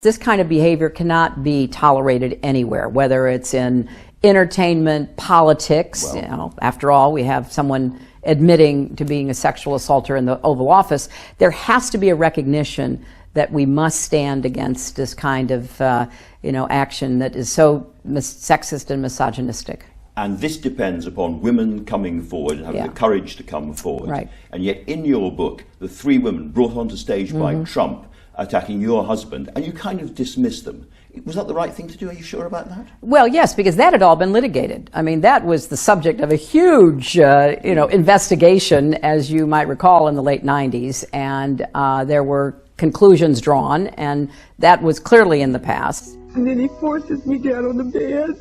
This kind of behavior cannot be tolerated anywhere, whether it's in entertainment, politics. Well, you know, after all, we have someone admitting to being a sexual assaulter in the Oval Office. There has to be a recognition that we must stand against this kind of action that is so sexist and misogynistic. And this depends upon women coming forward and having the courage to come forward. Right. And yet in your book, the three women brought onto stage by Trump attacking your husband, and you kind of dismissed them. Was that the right thing to do? Are you sure about that? Well, yes, because that had all been litigated. I mean, that was the subject of a huge, investigation, as you might recall, in the late 90s, and there were conclusions drawn, and that was clearly in the past. And then he forces me down on the bed.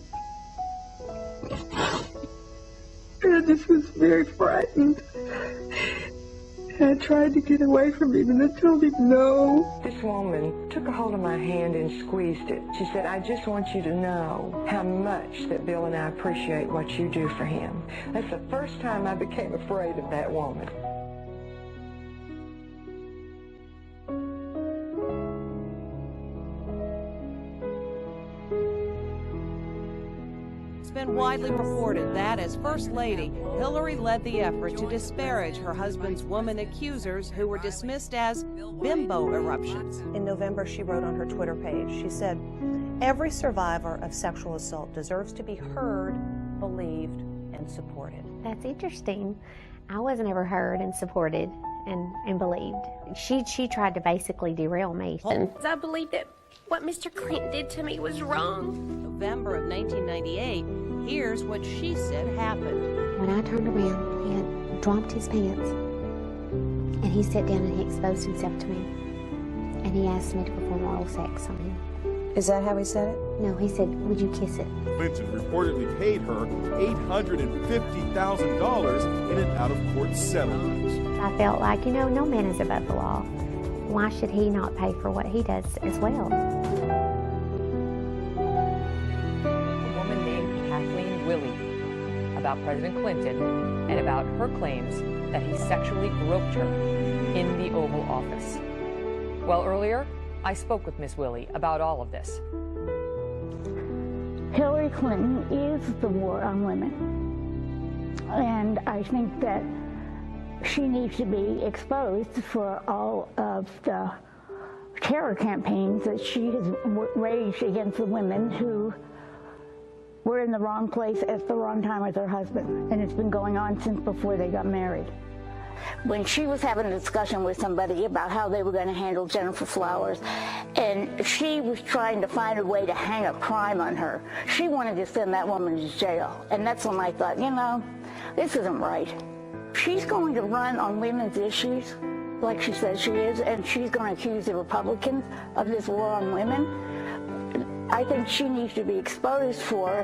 And I just was very frightened. And I tried to get away from him, and I told him no. This woman took a hold of my hand and squeezed it. She said, I just want you to know how much that Bill and I appreciate what you do for him. That's the first time I became afraid of that woman. It's been widely reported that, as First Lady, Hillary led the effort to disparage her husband's woman accusers who were dismissed as bimbo eruptions. In November, she wrote on her Twitter page, she said, "Every survivor of sexual assault deserves to be heard, believed, and supported." That's interesting. I wasn't ever heard and supported and believed. She tried to basically derail me. I believe that what Mr. Clinton did to me was wrong. November of 1998, here's what she said happened. When I turned around, he had dropped his pants, and he sat down and he exposed himself to me, and he asked me to perform oral sex on him. Is that how he said it? No, he said, "Would you kiss it?" Clinton reportedly paid her $850,000 in an out-of-court settlement. I felt like, no man is above the law. Why should he not pay for what he does as well? A woman named Kathleen Willey about President Clinton and about her claims that he sexually groped her in the Oval Office. Well, earlier, I spoke with Ms. Willey about all of this. Hillary Clinton is the war on women. And I think that she needs to be exposed for all of the terror campaigns that she has waged against the women who were in the wrong place at the wrong time with her husband. And it's been going on since before they got married. When she was having a discussion with somebody about how they were going to handle Jennifer Flowers, and she was trying to find a way to hang a crime on her, she wanted to send that woman to jail. And that's when I thought, this isn't right. She's going to run on women's issues like she says she is, and she's going to accuse the Republicans of this war on women. I think she needs to be exposed for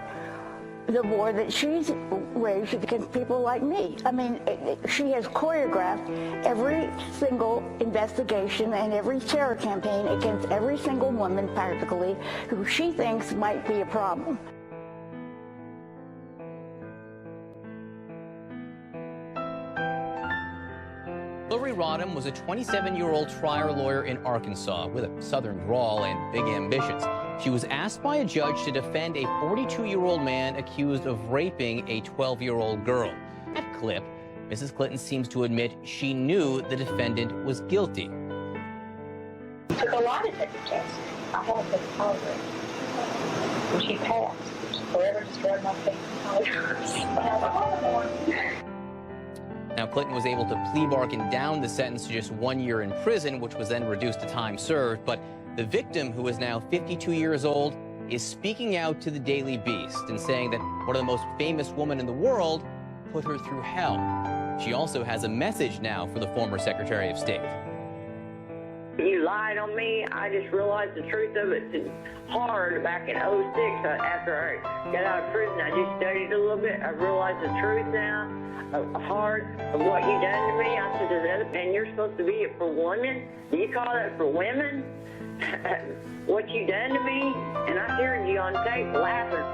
the war that she's waged against people like me. I mean, she has choreographed every single investigation and every terror campaign against every single woman, practically, who she thinks might be a problem. Hillary Rodham was a 27-year-old trial lawyer in Arkansas with a southern drawl and big ambitions. She was asked by a judge to defend a 42-year-old man accused of raping a 12-year-old girl. In that clip, Mrs. Clinton seems to admit she knew the defendant was guilty. It took a lot of different tests. I haven't been tolerant. When she passed, she forever destroyed my faith in tolerance. Now, Clinton was able to plea bargain down the sentence to just 1 year in prison, which was then reduced to time served. But the victim, who is now 52 years old, is speaking out to the Daily Beast and saying that one of the most famous women in the world put her through hell. She also has a message now for the former Secretary of State. You lied on me. I just realized the truth of it. It's hard back in 06 after I got out of prison. I just studied a little bit. I realized the truth now. Hard of what you done to me. I said, and you're supposed to be it for women? Do you call that for women? What you done to me? And I heard you on tape laughing.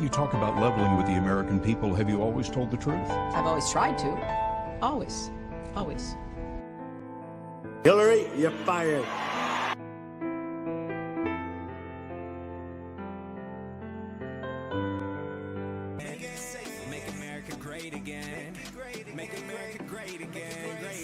You talk about leveling with the American people. Have you always told the truth? I've always tried to. Always. Always. Hillary, you're fired. America great again. Make America great again. Great